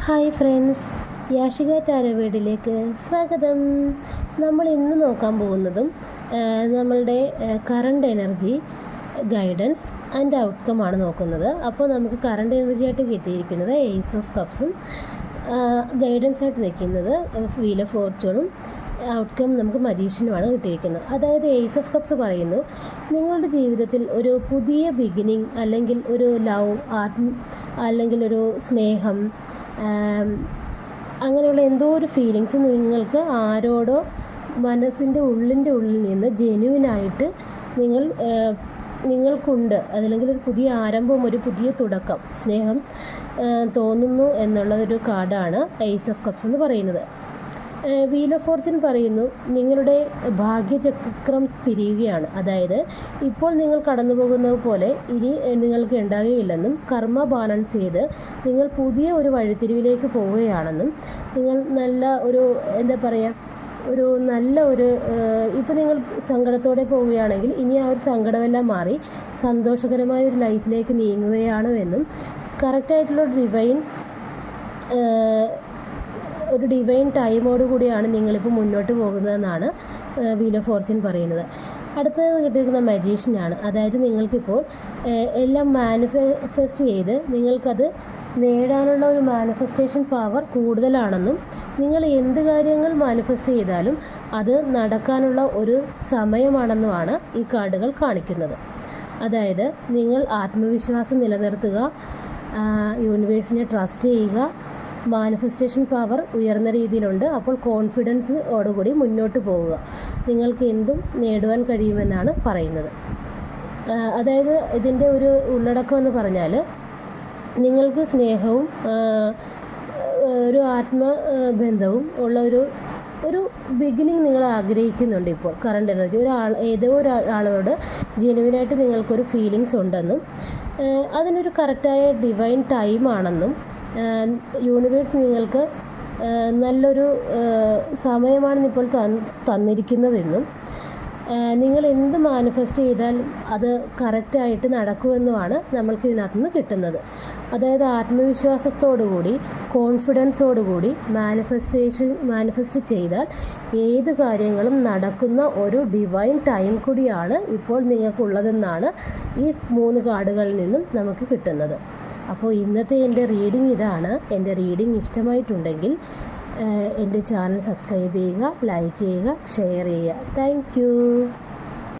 Hi friends, Yashika tarot വീഡിയോയിലേക്ക് സ്വാഗതം. നമ്മൾ ഇന്ന് നോക്കാൻ പോകുന്നതും നമ്മളുടെ current energy guidance and outcome ആണ് നോക്കുന്നത്. അപ്പോൾ നമുക്ക് കറണ്ട് എനർജി ആയിട്ട് കിട്ടിയിരിക്കുന്നത് ഏസ് ഓഫ് കപ്സും, ഗൈഡൻസ് ആയിട്ട് നിൽക്കുന്നത് വീൽ ഓഫ് ഫോർച്യൂണും, ഔട്ട്കം നമുക്ക് മജീഷ്യനുമാണ് കിട്ടിയിരിക്കുന്നത്. അതായത് ഏസ് ഓഫ് കപ്സ് പറയുന്നു, നിങ്ങളുടെ ജീവിതത്തിൽ ഒരു പുതിയ ബിഗിനിങ് അല്ലെങ്കിൽ ഒരു ലവ് അല്ലെങ്കിൽ ഒരു സ്നേഹം, അങ്ങനെയുള്ള എന്തോ ഒരു ഫീലിങ്സ് നിങ്ങൾക്ക് ആരോടോ മനസ്സിൻ്റെ ഉള്ളിൽ നിന്ന് ജെന്യുവിനായിട്ട് നിങ്ങൾക്കുണ്ട്. അതല്ലെങ്കിൽ ഒരു പുതിയ ആരംഭം, ഒരു പുതിയ തുടക്കം, സ്നേഹം തോന്നുന്നു എന്നുള്ളതൊരു കാർഡാണ് ഏസ് ഓഫ് കപ്സ് എന്ന് പറയുന്നത്. വീൽ ഓഫ് ഫോർച്യൂൺ പറയുന്നു, നിങ്ങളുടെ ഭാഗ്യചക്രം തിരിയുകയാണ്. അതായത് ഇപ്പോൾ നിങ്ങൾ കടന്നു പോകുന്നത് പോലെ ഇനി നിങ്ങൾക്ക് ഉണ്ടാകുകയില്ലെന്നും, കർമ്മ ബാലൻസ് ചെയ്ത് നിങ്ങൾ പുതിയ ഒരു വഴിത്തിരിവിലേക്ക് പോവുകയാണെന്നും, നിങ്ങൾ നല്ല ഒരു ഒരു നല്ല ഒരു ഇപ്പോൾ നിങ്ങൾ സങ്കടത്തോടെ പോവുകയാണെങ്കിൽ ഇനി ആ ഒരു സങ്കടമെല്ലാം മാറി സന്തോഷകരമായ ഒരു ലൈഫിലേക്ക് നീങ്ങുകയാണ് എന്നും, കറക്റ്റായിട്ടുള്ള ഒരു ഡിവൈൻ ടൈമോട് കൂടിയാണ് നിങ്ങളിപ്പോൾ മുന്നോട്ട് പോകുന്നതെന്നാണ് വീൽ ഓഫ് ഫോർച്യൂൺ പറയുന്നത്. അടുത്തത് കിട്ടിയിരിക്കുന്ന മജീഷ്യനാണ്. അതായത് നിങ്ങൾക്കിപ്പോൾ എല്ലാം മാനിഫെസ്റ്റ് ചെയ്ത് നിങ്ങൾക്കത് നേടാനുള്ള ഒരു മാനിഫെസ്റ്റേഷൻ പവർ കൂടുതലാണെന്നും, നിങ്ങൾ എന്ത് കാര്യങ്ങൾ മാനിഫെസ്റ്റ് ചെയ്താലും അത് നടക്കാനുള്ള ഒരു സമയമാണെന്നുമാണ് ഈ കാർഡുകൾ കാണിക്കുന്നത്. അതായത് നിങ്ങൾ ആത്മവിശ്വാസം നിലനിർത്തുക, യൂണിവേഴ്സിനെ ട്രസ്റ്റ് ചെയ്യുക, മാനിഫെസ്റ്റേഷൻ പവർ ഉയർന്ന രീതിയിലുണ്ട്. അപ്പോൾ കോൺഫിഡൻസോടുകൂടി മുന്നോട്ട് പോവുക, നിങ്ങൾക്ക് എന്തും നേടുവാൻ കഴിയുമെന്നാണ് പറയുന്നത്. അതായത് ഇതിൻ്റെ ഒരു ഉള്ളടക്കം എന്ന് പറഞ്ഞാൽ, നിങ്ങൾക്ക് സ്നേഹവും ഒരു ആത്മബന്ധവും ഉള്ള ഒരു ബിഗിനിങ് നിങ്ങൾ ആഗ്രഹിക്കുന്നുണ്ട്. ഇപ്പോൾ കറണ്ട് എനർജി ഏതോ ഒരാളോട് ജെനുവിനായിട്ട് നിങ്ങൾക്കൊരു ഫീലിങ്സ് ഉണ്ടെന്നും, അതിനൊരു കറക്റ്റായ ഡിവൈൻ ടൈമാണെന്നും, യൂണിവേഴ്സ് നിങ്ങൾക്ക് നല്ലൊരു സമയമാണിപ്പോൾ തന്നിരിക്കുന്നതെന്നും, നിങ്ങൾ എന്ത് മാനിഫെസ്റ്റ് ചെയ്താലും അത് കറക്റ്റായിട്ട് നടക്കുമെന്നുമാണ് നമ്മൾക്ക് ഇതിനകത്ത് നിന്ന് കിട്ടുന്നത്. അതായത് ആത്മവിശ്വാസത്തോടുകൂടി, കോൺഫിഡൻസോടുകൂടി മാനിഫെസ്റ്റ് ചെയ്താൽ ഏത് കാര്യങ്ങളും നടക്കുന്ന ഒരു ഡിവൈൻ ടൈം കൂടിയാണ് ഇപ്പോൾ നിങ്ങൾക്കുള്ളതെന്നാണ് ഈ 3 കാർഡുകളിൽ നിന്നും നമുക്ക് കിട്ടുന്നത്. അപ്പോൾ ഇന്നത്തെ എൻ്റെ റീഡിംഗ് ഇതാണ്. എൻ്റെ റീഡിംഗ് ഇഷ്ടമായിട്ടുണ്ടെങ്കിൽ എൻ്റെ ചാനൽ സബ്സ്ക്രൈബ് ചെയ്യുക, ലൈക്ക് ചെയ്യുക, ഷെയർ ചെയ്യുക. Thank you.